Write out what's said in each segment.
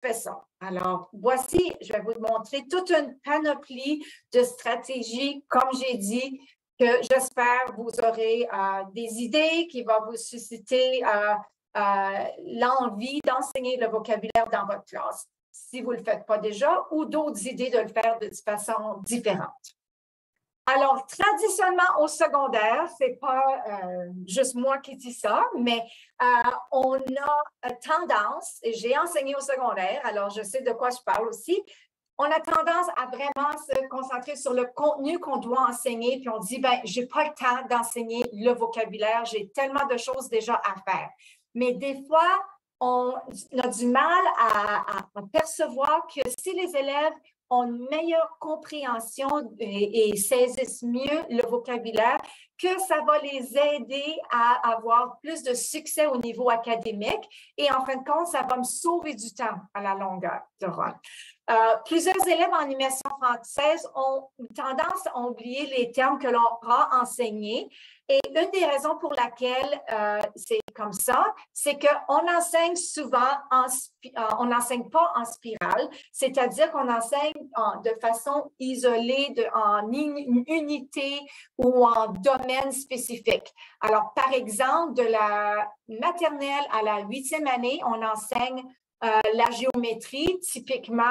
fais ça? Alors, voici, je vais vous montrer toute une panoplie de stratégies, comme j'ai dit, que j'espère vous aurez des idées qui vont vous susciter l'envie d'enseigner le vocabulaire dans votre classe, si vous ne le faites pas déjà, ou d'autres idées de le faire de façon différente. Alors, traditionnellement, au secondaire, ce n'est pas juste moi qui dis ça, mais on a tendance, et j'ai enseigné au secondaire, alors je sais de quoi je parle aussi, on a tendance à vraiment se concentrer sur le contenu qu'on doit enseigner, puis on dit, ben, je n'ai pas le temps d'enseigner le vocabulaire, j'ai tellement de choses déjà à faire. Mais des fois, on a du mal à percevoir que si les élèves ont une meilleure compréhension et saisissent mieux le vocabulaire, que ça va les aider à avoir plus de succès au niveau académique. Et en fin de compte, ça va me sauver du temps à la longueur de run. Plusieurs élèves en immersion française ont tendance à oublier les termes que l'on a enseignés. Et une des raisons pour laquelle c'est comme ça, c'est qu'on enseigne souvent, on n'enseigne pas en spirale, c'est-à-dire qu'on enseigne de façon isolée, en unité ou en domaine spécifique. Alors, par exemple, de la maternelle à la 8e année, on enseigne la géométrie, typiquement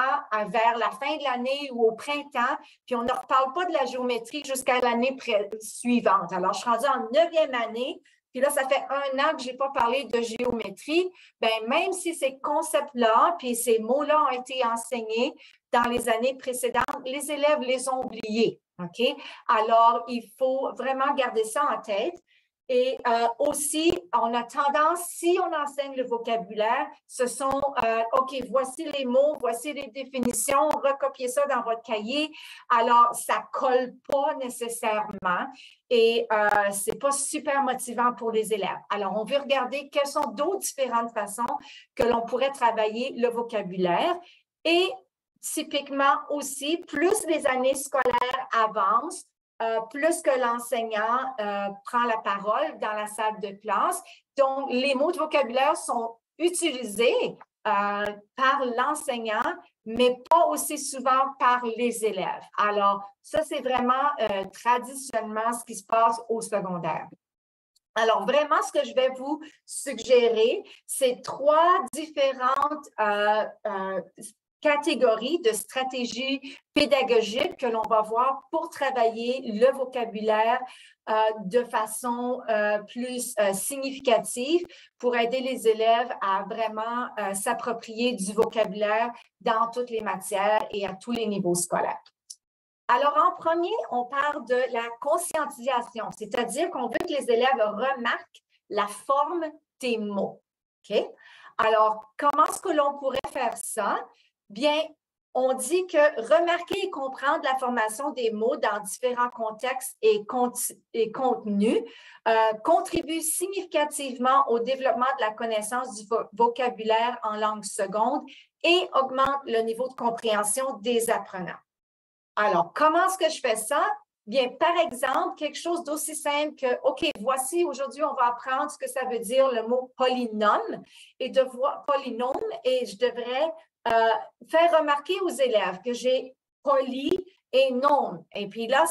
vers la fin de l'année ou au printemps, puis on ne reparle pas de la géométrie jusqu'à l'année suivante. Alors, je suis rendue en 9e année, puis là, ça fait 1 an que je n'ai pas parlé de géométrie. Bien, même si ces concepts-là, puis ces mots-là ont été enseignés dans les années précédentes, les élèves les ont oubliés. OK? Alors, il faut vraiment garder ça en tête. Et aussi, on a tendance, si on enseigne le vocabulaire, ce sont, OK, voici les mots, voici les définitions, recopiez ça dans votre cahier. Alors, ça ne colle pas nécessairement et ce n'est pas super motivant pour les élèves. Alors, on veut regarder quelles sont d'autres différentes façons que l'on pourrait travailler le vocabulaire. Et typiquement aussi, plus les années scolaires avancent, plus que l'enseignant prend la parole dans la salle de classe. Donc, les mots de vocabulaire sont utilisés par l'enseignant, mais pas aussi souvent par les élèves. Alors, ça, c'est vraiment traditionnellement ce qui se passe au secondaire. Alors, vraiment, ce que je vais vous suggérer, c'est 3 différentes catégories de stratégies pédagogiques que l'on va voir pour travailler le vocabulaire de façon plus significative pour aider les élèves à vraiment s'approprier du vocabulaire dans toutes les matières et à tous les niveaux scolaires. Alors, en premier, on parle de la conscientisation, c'est-à-dire qu'on veut que les élèves remarquent la forme des mots. OK? Alors, comment est-ce que l'on pourrait faire ça? Bien, on dit que remarquer et comprendre la formation des mots dans différents contextes et contenus contribue significativement au développement de la connaissance du vocabulaire en langue seconde et augmente le niveau de compréhension des apprenants. Alors, comment est-ce que je fais ça? Bien, par exemple, quelque chose d'aussi simple que, OK, voici, aujourd'hui, on va apprendre ce que ça veut dire le mot polynôme et polynôme, et je devrais faire remarquer aux élèves que j'ai poly et nôme. Et puis là,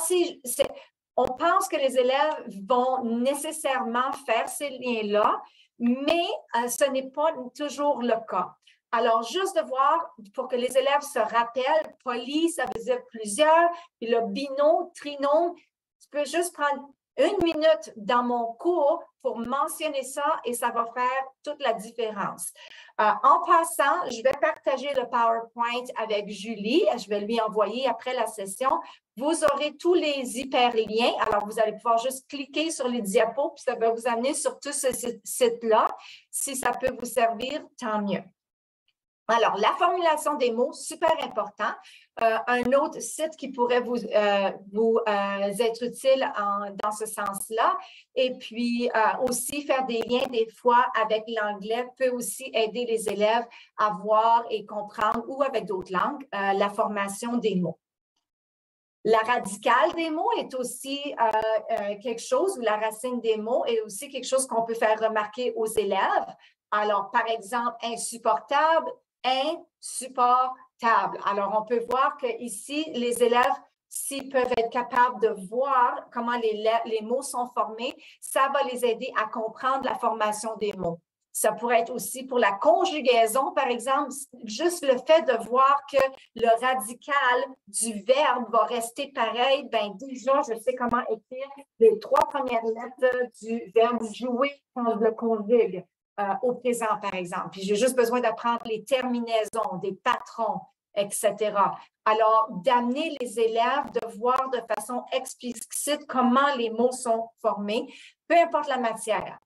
on pense que les élèves vont nécessairement faire ces liens-là, mais ce n'est pas toujours le cas. Alors, juste de voir, pour que les élèves se rappellent, poly, ça veut dire plusieurs, puis le binôme, trinôme, tu peux juste prendre 1 minute dans mon cours pour mentionner ça et ça va faire toute la différence. En passant, je vais partager le PowerPoint avec Julie. Je vais lui envoyer après la session. Vous aurez tous les hyperliens. Alors, vous allez pouvoir juste cliquer sur les diapos, puis ça va vous amener sur tout ce site-là. Si ça peut vous servir, tant mieux. Alors, la formulation des mots, super important. Un autre site qui pourrait vous être utile dans ce sens-là. Et puis, aussi faire des liens des fois avec l'anglais peut aussi aider les élèves à voir et comprendre, ou avec d'autres langues, la formation des mots. La radicale des mots est aussi quelque chose, ou la racine des mots est aussi quelque chose qu'on peut faire remarquer aux élèves. Alors, par exemple, insupportable, support, table. Alors, on peut voir qu'ici, les élèves, s'ils peuvent être capables de voir comment les mots sont formés, ça va les aider à comprendre la formation des mots. Ça pourrait être aussi pour la conjugaison, par exemple, juste le fait de voir que le radical du verbe va rester pareil, bien déjà, je sais comment écrire les 3 premières lettres du verbe jouer quand je le conjugue au présent, par exemple. Puis j'ai juste besoin d'apprendre les terminaisons, des patrons, etc. Alors, d'amener les élèves de voir de façon explicite comment les mots sont formés, peu importe la matière.